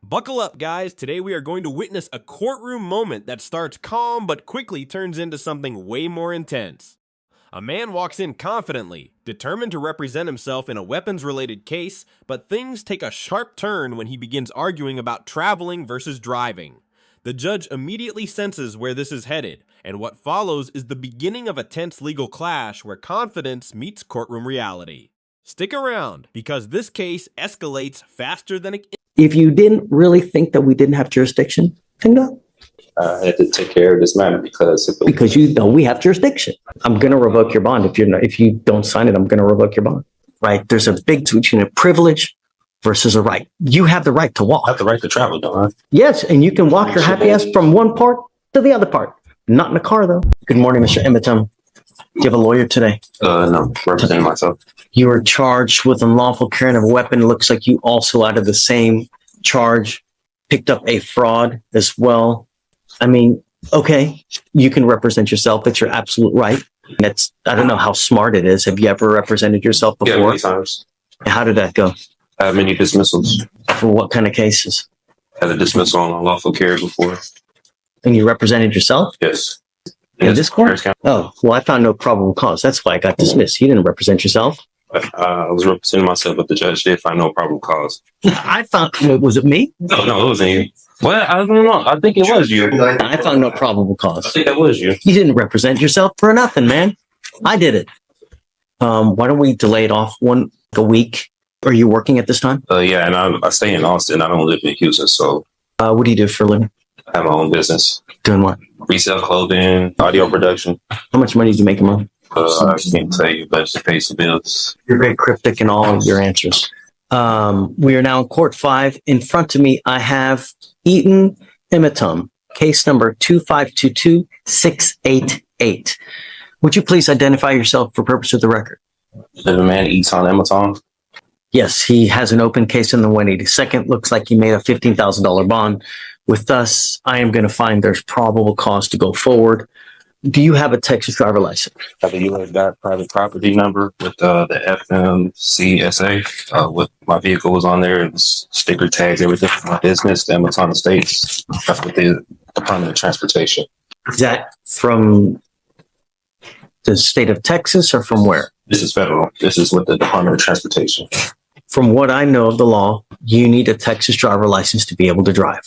Buckle up, guys. Today we are going to witness a courtroom moment that starts calm but quickly turns into something way more intense. A man walks in confidently, determined to represent himself in a weapons-related case, but things take a sharp turn when he begins arguing about traveling versus driving. The judge immediately senses where this is headed, and what follows is the beginning of a tense legal clash where confidence meets courtroom reality. Stick around, because this case escalates faster than it... If you didn't really think that we didn't have jurisdiction, hang on. I had to take care of this matter because you know we have jurisdiction. I'm going to revoke your bond. If you don't sign it, I'm going to revoke your bond. Right? There's a big difference between a privilege versus a right. You have the right to walk. I have the right to travel, don't I? Yes, and you can walk your happy ass from one part to the other part. Not in a car, though. Good morning, Mr. Emmett. Do you have a lawyer today? No, representing myself. You are charged with unlawful carrying of a weapon. It looks like you also, out of the same charge, picked up a fraud as well. I mean, okay, you can represent yourself. It's your absolute right. I don't know how smart it is. Have you ever represented yourself before? Yeah, many times. How did that go? Many dismissals. For what kind of cases? Had a dismissal on unlawful carry before. And you represented yourself? Yes. In this court? Oh, well, I found no probable cause. That's why I got dismissed. You didn't represent yourself. I was representing myself, but the judge did find no probable cause. I found, was it me? No, it wasn't you. Well, I don't know. I think it was you. I found no probable cause. I think that was you. You didn't represent yourself for nothing, man. I did it. Why don't we delay it off a week? Are you working at this time? Yeah, and I stay in Austin. I don't live in Houston, so. What do you do for a living? I have my own business. Doing what? Resell clothing, audio production. How much money do you make a month? I can't tell you, but it pays the bills. You're very cryptic in all of your answers. We are now in court 5. In front of me, I have Eaton Emitum, case number 2522688. Would you please identify yourself for purpose of the record? The man Eaton Emitum. Yes, he has an open case in the 182nd. Looks like he made a $15,000 bond. With us, I am going to find there's probable cause to go forward. Do you have a Texas driver license? I have a U.S. private property number with the FMCSA. With my vehicle was on there. It was sticker tags, everything for my business, the Amazon Estates. That's with the Department of Transportation. Is that from the state of Texas or from where? This is federal. This is with the Department of Transportation. From what I know of the law, you need a Texas driver license to be able to drive.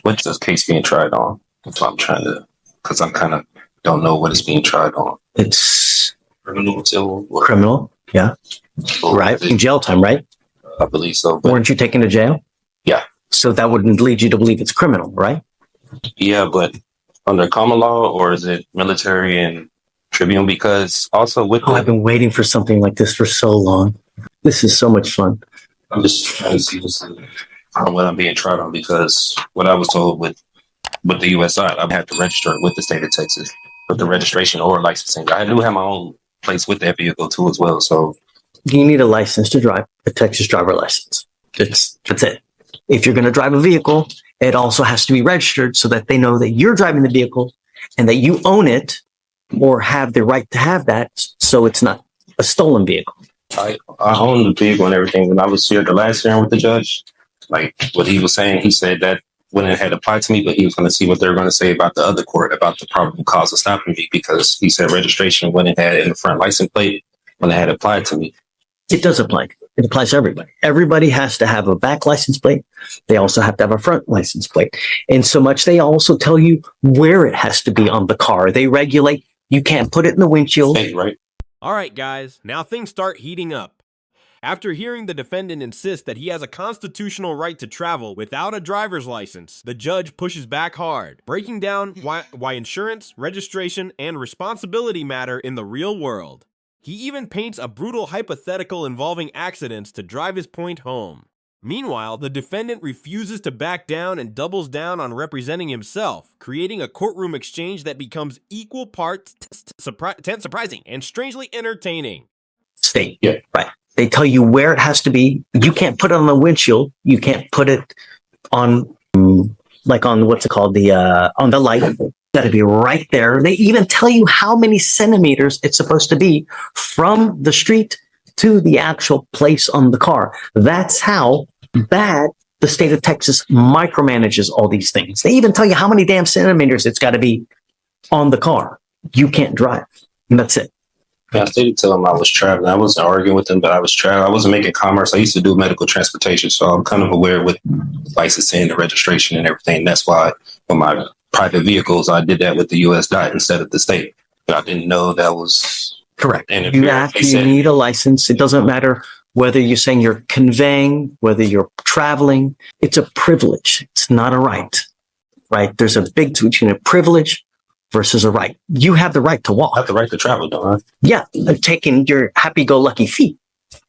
What's this case being tried on? That's what I'm trying to, because I kind of don't know what it's being tried on. It's criminal, civil, criminal, yeah. Right, in jail time, right? I believe so. Weren't you taken to jail? Yeah. So that wouldn't lead you to believe it's criminal, right? Yeah, but under common law, or is it military and tribunal? Because also with I've been waiting for something like this for so long. This is so much fun. I'm just trying to see what I'm being tried on, because what I was told with the U.S. side, I had to register with the state of Texas with the registration or licensing. I do have my own place with that vehicle too as well. So you need a license to drive, a Texas driver license. That's it. If you're going to drive a vehicle, it also has to be registered so that they know that you're driving the vehicle and that you own it or have the right to have that, so it's not a stolen vehicle. I own the vehicle and everything. When I was here the last hearing with the judge, like what he was saying, he said that when it had applied to me, but he was going to see what they were going to say about the other court, about the probable cause of stopping me, because he said registration when it had in the front license plate, when it had applied to me. It does apply. It applies to everybody. Everybody has to have a back license plate. They also have to have a front license plate. And so much, they also tell you where it has to be on the car. They regulate. You can't put it in the windshield. Hey, right. All right, guys, now things start heating up. After hearing the defendant insist that he has a constitutional right to travel without a driver's license, the judge pushes back hard, breaking down why insurance, registration, and responsibility matter in the real world. He even paints a brutal hypothetical involving accidents to drive his point home. Meanwhile, the defendant refuses to back down and doubles down on representing himself, creating a courtroom exchange that becomes equal parts surprising and strangely entertaining. State, yeah, right. They tell you where it has to be. You can't put it on the windshield. You can't put it on, like on what's it called, on the light. Got to be right there. They even tell you how many centimeters it's supposed to be from the street to the actual place on the car. That's how bad the state of Texas micromanages all these things. They even tell you how many damn centimeters it's got to be on the car. You can't drive. And that's it. Yeah, I did tell him I was traveling. I wasn't arguing with him, but I was traveling. I wasn't making commerce. I used to do medical transportation, so I'm kind of aware with licensing, the registration, and everything. That's why with my private vehicles, I did that with the U.S. DOT instead of the state. But I didn't know that was correct. You actually need a license. It doesn't matter whether you're saying you're conveying, whether you're traveling. It's a privilege. It's not a right. Right? There's a big difference between a privilege versus a right. You have the right to walk. I have the right to travel, don't I? Yeah, taking your happy-go-lucky feet.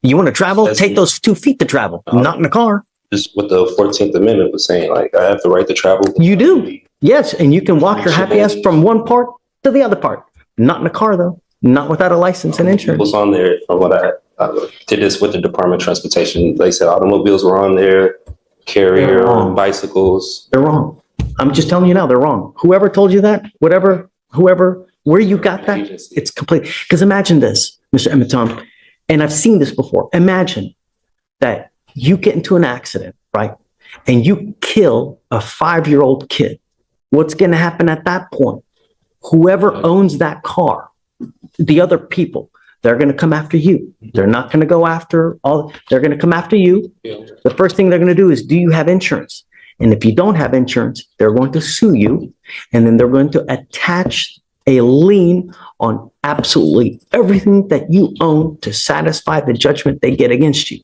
You want to travel? Take those 2 feet to travel, not in a car. Just what the 14th Amendment was saying, like, I have the right to travel. You do. Yes, and you can walk your happy ass from one part to the other part. Not in a car, though. Not without a license and insurance. What's on there from what I did this with the Department of Transportation. They said automobiles were on there, carrier, bicycles. They're wrong. I'm just telling you now, they're wrong. Whoever told you that, whoever, where you got that, it's complete. Because imagine this, Mr. Emiton, and I've seen this before. Imagine that you get into an accident, right? And you kill a 5-year-old kid. What's going to happen at that point? Whoever owns that car, the other people, they're going to come after you. They're not going to go after they're going to come after you. The first thing they're going to do is, do you have insurance? And if you don't have insurance, they're going to sue you. And then they're going to attach a lien on absolutely everything that you own to satisfy the judgment they get against you.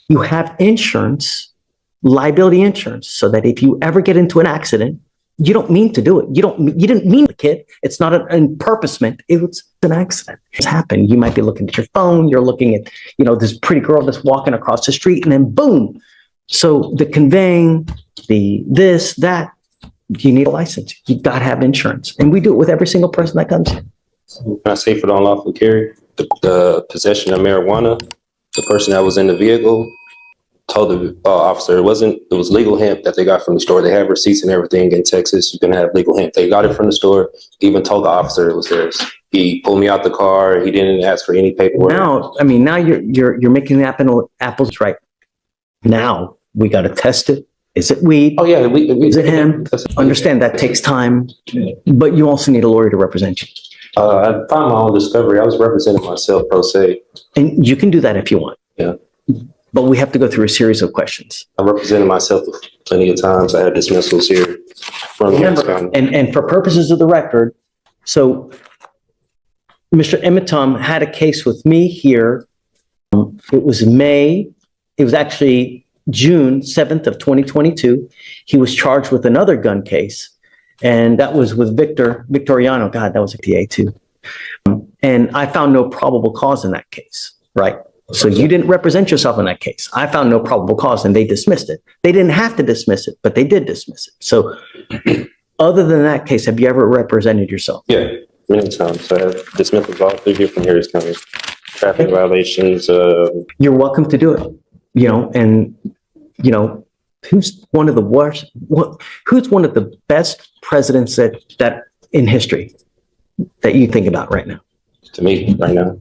You have insurance, liability insurance, so that if you ever get into an accident, you don't mean to do it. You didn't mean the kid. It's not an purposement. It was an accident. It's happened. You might be looking at your phone. You're looking at, this pretty girl that's walking across the street, and then boom. So the conveying, this, that, you need a license. You've got to have insurance. And we do it with every single person that comes in. Can I say for the unlawful carry, the possession of marijuana, the person that was in the vehicle told the officer it was legal hemp that they got from the store. They have receipts and everything in Texas. You can have legal hemp. They got it from the store. He even told the officer it was theirs. He pulled me out the car. He didn't ask for any paperwork. Now you're making the apples right. Now we got to test it. Is it weed? Oh yeah, is it hemp? Understand that takes time, but you also need a lawyer to represent you. I found my own discovery. I was representing myself pro se. And you can do that if you want. Yeah. But we have to go through a series of questions. I represented myself plenty of times. I had dismissals here from and for purposes of the record, so Mr. Emiton had a case with me here. It was actually June 7th of 2022. He was charged with another gun case, and that was with Victoriano. God, that was a TA too. And I found no probable cause in that case, right? So you didn't represent yourself in that case. I found no probable cause and they dismissed it. They didn't have to dismiss it, but they did dismiss it. So other than that case, have you ever represented yourself? Yeah, many times. I have dismissals all through here from Harris County. Traffic violations. You're welcome to do it, who's one of the worst, who's one of the best presidents that in history that you think about right now? To me, right now.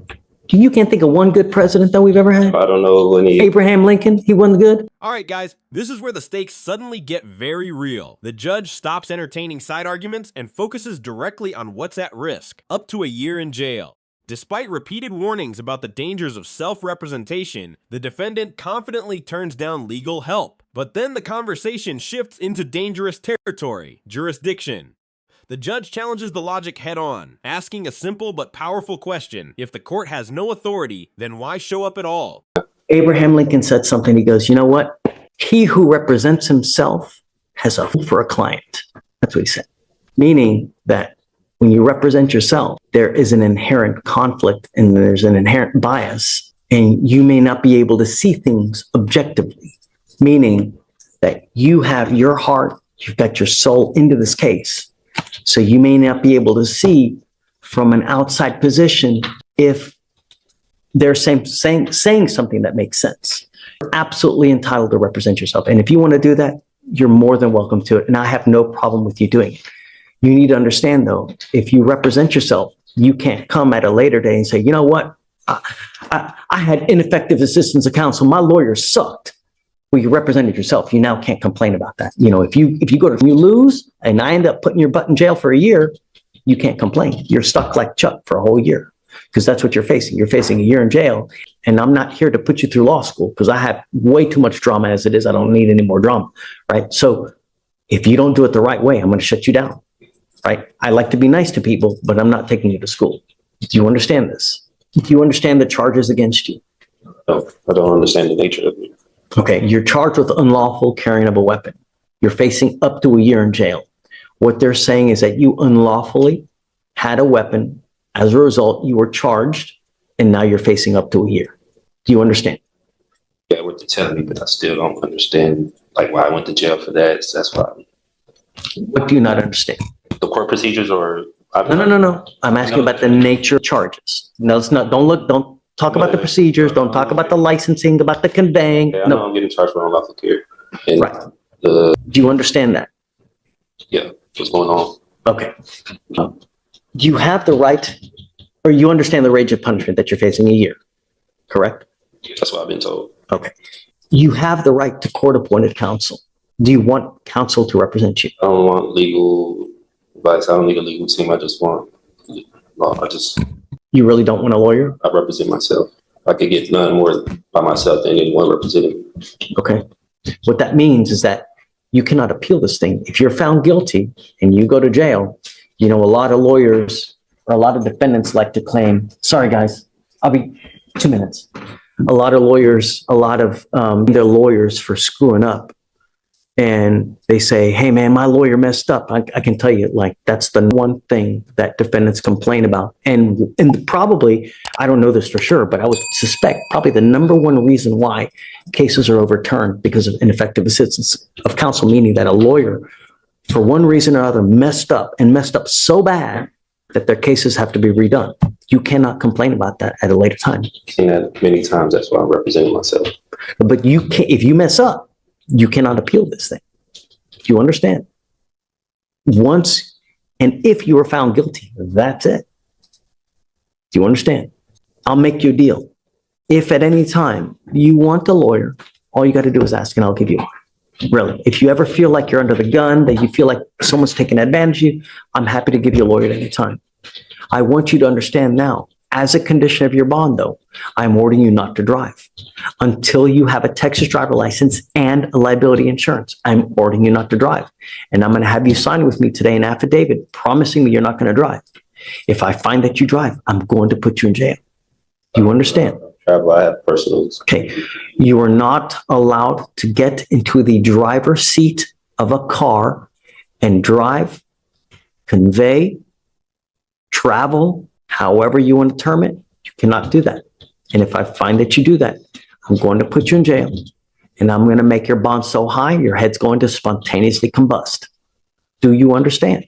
You can't think of one good president that we've ever had? I don't know any. Abraham Lincoln, he wasn't good? All right, guys, this is where the stakes suddenly get very real. The judge stops entertaining side arguments and focuses directly on what's at risk, up to a year in jail. Despite repeated warnings about the dangers of self-representation, the defendant confidently turns down legal help. But then the conversation shifts into dangerous territory, jurisdiction. The judge challenges the logic head-on, asking a simple but powerful question. If the court has no authority, then why show up at all? Abraham Lincoln said something. He goes, you know what? He who represents himself has a fool for a client. That's what he said. Meaning that when you represent yourself, there is an inherent conflict and there's an inherent bias, and you may not be able to see things objectively. Meaning that you have your heart, you've got your soul into this case. So you may not be able to see from an outside position if they're saying something that makes sense. You're absolutely entitled to represent yourself. And if you want to do that, you're more than welcome to it. And I have no problem with you doing it. You need to understand, though, if you represent yourself, you can't come at a later day and say, you know what? I had ineffective assistance of counsel. My lawyer sucked. Well, you represented yourself. You now can't complain about that. You know, if you go to, you lose and I end up putting your butt in jail for a year, you can't complain. You're stuck like Chuck for a whole year because that's what you're facing. You're facing a year in jail. And I'm not here to put you through law school because I have way too much drama as it is. I don't need any more drama, right? So if you don't do it the right way, I'm going to shut you down, right? I like to be nice to people, but I'm not taking you to school. Do you understand this? Do you understand the charges against you? No, I don't understand the nature of it. Okay, you're charged with unlawful carrying of a weapon. You're facing up to a year in jail. What they're saying is that you unlawfully had a weapon. As a result, you were charged, and now you're facing up to a year. Do you understand? Yeah, what they're telling me, but I still don't understand like why I went to jail for that. So that's why. What do you not understand? The court procedures or No. I'm asking about the nature of charges. No, it's not. Don't talk about the procedures. Don't talk about the licensing, about the conveying. Yeah, I know I'm getting charged for unlawful carry. And Right. Do you understand that? Yeah, what's going on? Okay. You have the right, or you understand the range of punishment that you're facing a year, correct? That's what I've been told. Okay. You have the right to court-appointed counsel. Do you want counsel to represent you? I don't want legal advice. I don't need a legal team. I just want law. You really don't want a lawyer? I represent myself. I could get none more by myself than anyone representing me. Okay. What that means is that you cannot appeal this thing. If you're found guilty and you go to jail, you know, a lot of lawyers or a lot of defendants like to claim, sorry guys, I'll be 2 minutes. A lot of lawyers, they're lawyers for screwing up. And they say, hey man, my lawyer messed up. I can tell you, like, that's the one thing that defendants complain about. And probably, I don't know this for sure, but I would suspect probably the number one reason why cases are overturned because of ineffective assistance of counsel, meaning that a lawyer, for one reason or other, messed up so bad that their cases have to be redone. You cannot complain about that at a later time. Seen that many times. That's why I'm representing myself. But you can't, if you mess up, you cannot appeal this thing. Do you understand? Once, and if you are found guilty, that's it. Do you understand? I'll make you a deal. If at any time you want a lawyer, all you got to do is ask and I'll give you one. Really. If you ever feel like you're under the gun, that you feel like someone's taking advantage of you, I'm happy to give you a lawyer at any time. I want you to understand now, as a condition of your bond, though, I'm ordering you not to drive until you have a Texas driver license and a liability insurance. I'm ordering you not to drive. And I'm going to have you sign with me today an affidavit promising me you're not going to drive. If I find that you drive, I'm going to put you in jail. Do you understand? Travel, I have personals. Okay. You are not allowed to get into the driver's seat of a car and drive, convey, travel, however you want to term it. You cannot do that. And if I find that you do that, I'm going to put you in jail and I'm going to make your bond so high, your head's going to spontaneously combust. Do you understand?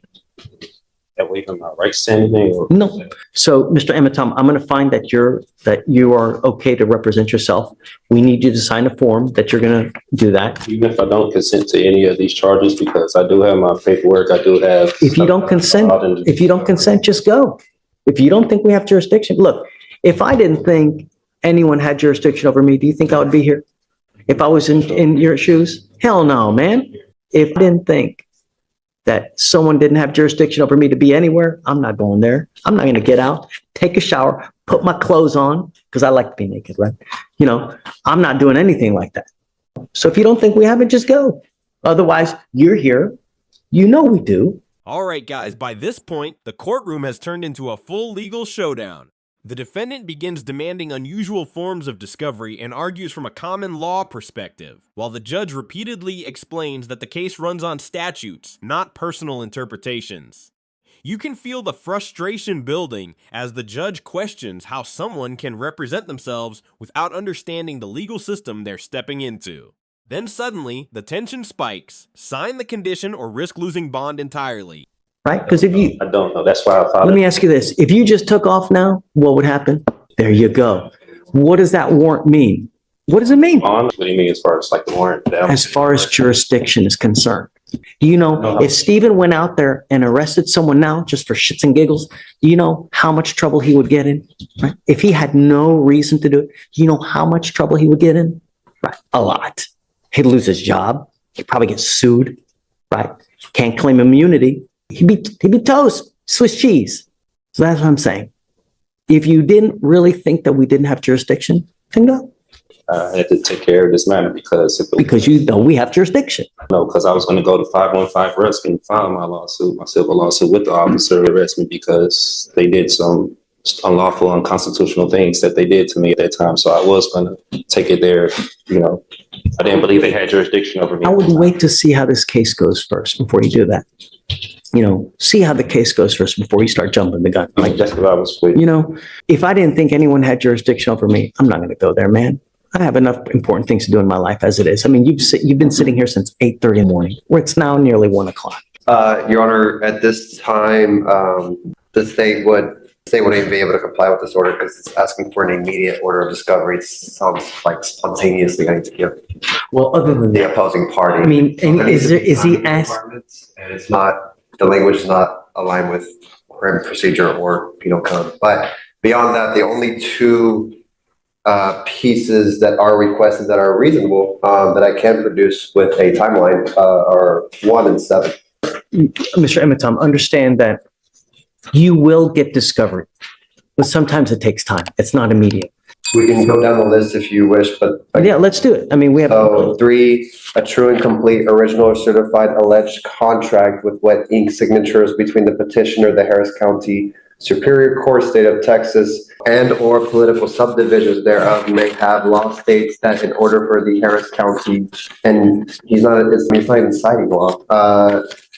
That way I'm not right to say anything? Or? No. So, Mr. Ematom, I'm going to find that you are okay to represent yourself. We need you to sign a form that you're going to do that. Even if I don't consent to any of these charges, because I do have my paperwork, I do have. If you don't consent, just go. If you don't think we have jurisdiction, look, if I didn't think anyone had jurisdiction over me, do you think I would be here? If I was in your shoes? Hell no, man. If I didn't think that someone didn't have jurisdiction over me to be anywhere, I'm not going there. I'm not going to get out, take a shower, put my clothes on, because I like to be naked, right? You know, I'm not doing anything like that. So if you don't think we have it, just go. Otherwise, you're here. You know we do. All right, guys, by this point, the courtroom has turned into a full legal showdown. The defendant begins demanding unusual forms of discovery and argues from a common law perspective, while the judge repeatedly explains that the case runs on statutes, not personal interpretations. You can feel the frustration building as the judge questions how someone can represent themselves without understanding the legal system they're stepping into. Then suddenly, the tension spikes. Sign the condition or risk losing bond entirely. Right? Because if you, I don't know. That's why I thought. let me ask you this. If you just took off now, what would happen? There you go. What does that warrant mean? What does it mean? What do you mean as far as like the warrant? As far as jurisdiction is concerned, Do you know, if Steven went out there and arrested someone now just for shits and giggles, do you know how much trouble he would get in? Right? If he had no reason to do it, do you know how much trouble he would get in? Right? A lot. He'd lose his job. He'd probably get sued. Right? Can't claim immunity. He'd be toast. Swiss cheese. So that's what I'm saying. If you didn't really think that we didn't have jurisdiction, then go. I had to take care of this matter because you know we have jurisdiction. No, because I was going to go to 515 Rusk and file my lawsuit, my civil lawsuit with the officer who arrested me because they did some unlawful, unconstitutional things that they did to me at that time. So I was going to take it there. You know, I didn't believe they had jurisdiction over me. I would wait to see how this case goes first before you do that. You know, see how the case goes first before you start jumping the gun. Like that's what I was waiting. You know, if I didn't think anyone had jurisdiction over me, I'm not going to go there, man. I have enough important things to do in my life as it is. I mean, you've been sitting here since 8:30 in the morning, where it's now nearly 1 o'clock. Your Honor, at this time, the state wouldn't even be able to comply with this order because it's asking for an immediate order of discovery. It sounds like spontaneously going to give. Well, other than the opposing party. I mean, and is he asked? And it's not, the language is not aligned with crime procedure or penal code. But beyond that, the only two pieces that are requested that are reasonable that I can produce with a timeline are 1 and 7. Mr. Emitom, understand that you will get discovery, but sometimes it takes time. It's not immediate. We can go down the list if you wish, but yeah, let's do it. I mean, we have 3, a true and complete original or certified alleged contract with wet ink signatures between the petitioner, the Harris County Superior Court, State of Texas, and or political subdivisions thereof may have law states that in order for the Harris County, and it's not even citing law,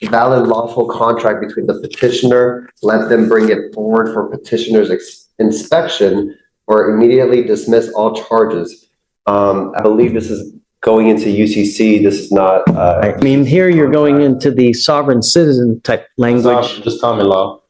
valid lawful contract between the petitioner, let them bring it forward for petitioner's inspection or immediately dismiss all charges. I believe this is going into UCC. This is not. I mean, here you're going into the sovereign citizen type language. Just common law.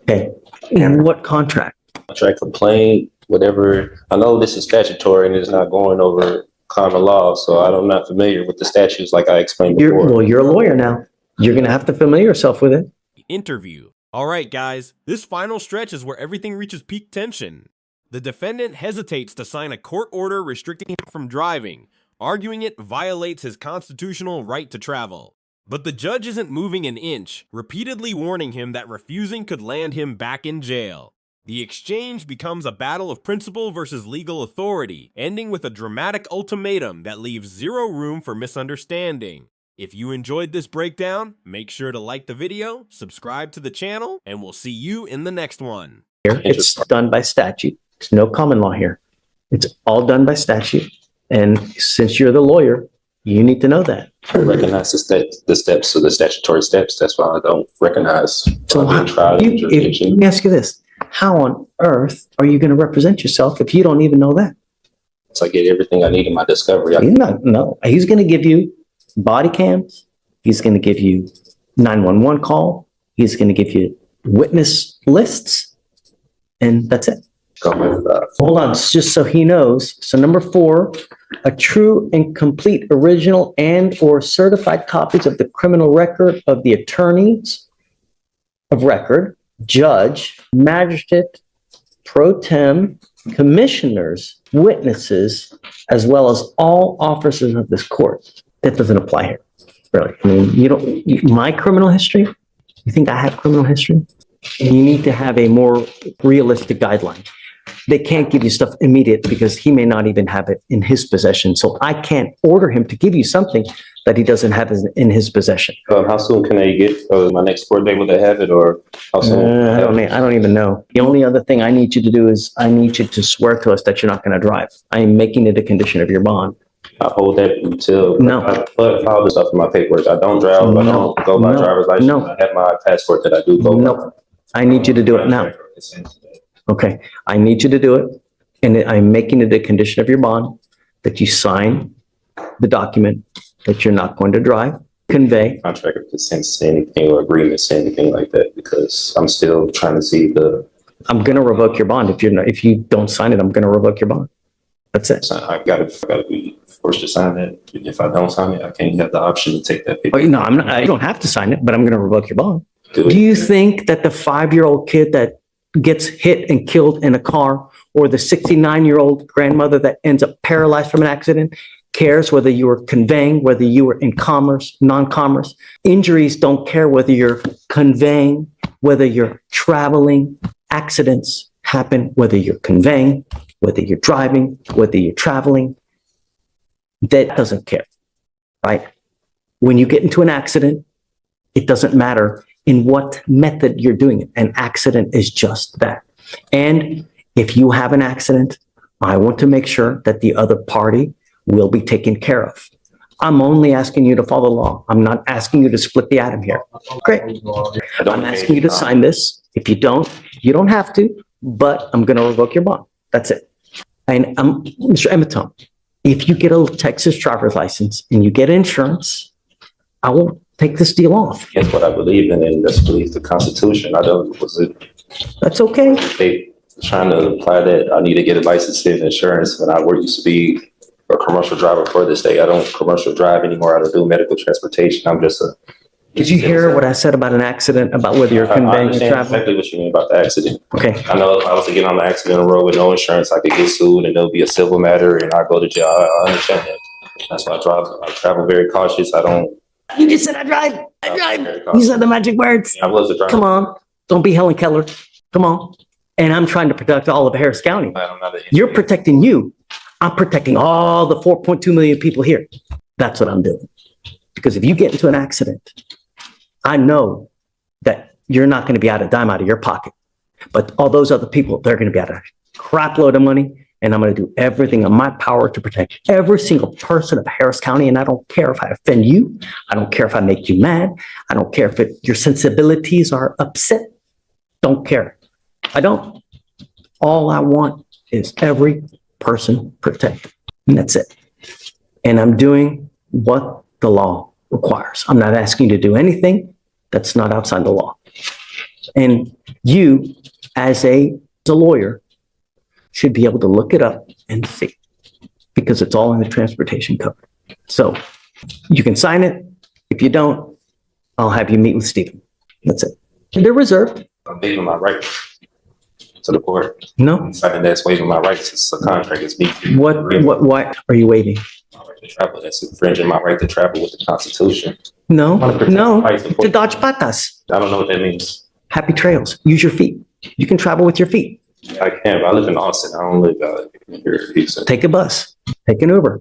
Okay. And what contract? Contract complaint, whatever. I know this is statutory and it's not going over common law, so I'm not familiar with the statutes like I explained before. Well, you're a lawyer now. You're going to have to familiar yourself with it. Interview. All right, guys. This final stretch is where everything reaches peak tension. The defendant hesitates to sign a court order restricting him from driving, arguing it violates his constitutional right to travel. But the judge isn't moving an inch, repeatedly warning him that refusing could land him back in jail. The exchange becomes a battle of principle versus legal authority, ending with a dramatic ultimatum that leaves zero room for misunderstanding. If you enjoyed this breakdown, make sure to like the video, subscribe to the channel, and we'll see you in the next one. It's done by statute. There's no common law here. It's all done by statute. And since you're the lawyer, you need to know that. I recognize the steps of the statutory steps. That's why I don't recognize. So let me ask you this. How on earth are you going to represent yourself if you don't even know that? So I get everything I need in my discovery. He's going to give you body cams. He's going to give you 911 call. He's going to give you witness lists. And that's it. Hold on, just so he knows. So number 4, a true and complete original and or certified copies of the criminal record of the attorneys of record, judge, magistrate, pro tem, commissioners, witnesses, as well as all officers of this court. That doesn't apply here, really. I mean, my criminal history, you think I have criminal history? You need to have a more realistic guideline. They can't give you stuff immediate because he may not even have it in his possession. So I can't order him to give you something that he doesn't have in his possession. How soon can I get my next court date? Will they have it, or how soon? I don't even know. The only other thing I need you to do is I need you to swear to us that you're not going to drive. I am making it a condition of your bond. I hold that until I put all this stuff in my paperwork. I don't drive. I don't go by driver's license. I have my passport that I do go by. I need you to do it now. Okay, I need you to do it, and I'm making it a condition of your bond that you sign the document that you're not going to drive, convey. Contract doesn't say anything or agreement say anything like that because I'm still trying to see the. I'm going to revoke your bond if you don't sign it. I'm going to revoke your bond. That's it. So I gotta be forced to sign that. If I don't sign it, I can't have the option to take that paper. Oh, no, I'm not, I don't have to sign it, but I'm going to revoke your bond. Do Do it. you think that the 5-year-old kid that gets hit and killed in a car, or the 69-year-old grandmother that ends up paralyzed from an accident, cares whether you were conveying, whether you were in commerce, non-commerce? Injuries don't care whether you're conveying, whether you're traveling. Accidents happen whether you're conveying, whether you're driving, whether you're traveling. That doesn't care, right? When you get into an accident, it doesn't matter in what method you're doing it. An accident is just that. And if you have an accident, I want to make sure that the other party will be taken care of. I'm only asking you to follow the law. I'm not asking you to split the atom here. Great. I'm asking you to sign this. If you don't have to, but I'm going to revoke your bond. That's it. And Mr. Emeton, if you get a Texas driver's license and you get insurance, I will take this deal off. That's what I believe in, and that's believe the Constitution. I don't, was it, That's okay. they trying to imply that I need to get a license and insurance when I used to be a commercial driver for this day. I don't commercial drive anymore. I don't do medical transportation. I'm just a. Did you hear what I said about an accident, about whether you're I conveying or understand traveling? exactly what you mean about the accident. Okay. I know if I was to get on the accident road with no insurance, I could get sued and there'll be a civil matter and I go to jail. I understand that. That's why I travel very cautious. I don't. You just said I drive. You said the magic words. I was a driver. Come on. Don't be Helen Keller. Come on. And I'm trying to protect all of Harris County. I'm not You're protecting you. I'm protecting all the 4.2 million people here. That's what I'm doing. Because if you get into an accident, I know that you're not going to be out a dime out of your pocket. But all those other people, they're going to be out a crap load of money. And I'm going to do everything in my power to protect every single person of Harris County. And I don't care if I offend you. I don't care if I make you mad. I don't care if your sensibilities are upset. Don't care. I don't. All I want is every person protected. And that's it. And I'm doing what the law requires. I'm not asking you to do anything that's not outside the law. And you, as a lawyer, should be able to look it up and see, because it's all in the transportation code. So you can sign it. If you don't, I'll have you meet with Stephen. That's it. They're reserved. I'm waiving my right to the court. No. Signing that's waiving my rights. It's a contract. It's me. Why are you waiving? My right to travel. That's infringing my right to travel with the Constitution. No, I wanna protect no, the rights of- to dodge patas. I don't know what that means. Happy trails. Use your feet. You can travel with your feet. I can't. I live in Austin. I don't live here in Houston. Take a bus, take an Uber.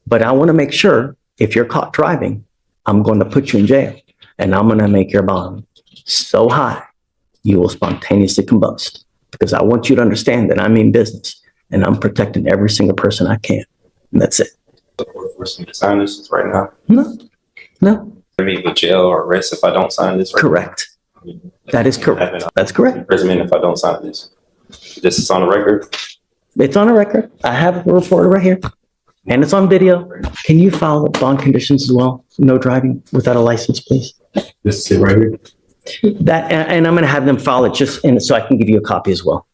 But I want to make sure if you're caught driving, I'm going to put you in jail and I'm going to make your bond so high you will spontaneously combust, because I want you to understand that I mean business and I'm protecting every single person I can. And that's it. Forcing me to sign this right now. No, I mean, with jail or arrest if I don't sign this. Right correct. now. That is correct. That's correct. Imprisonment if I don't sign this. This is on the record. It's on a record. I have a reporter right here and it's on video. Can you file bond conditions as well? No driving without a license, please. This is it right here. That, and I'm going to have them file it just in so I can give you a copy as well.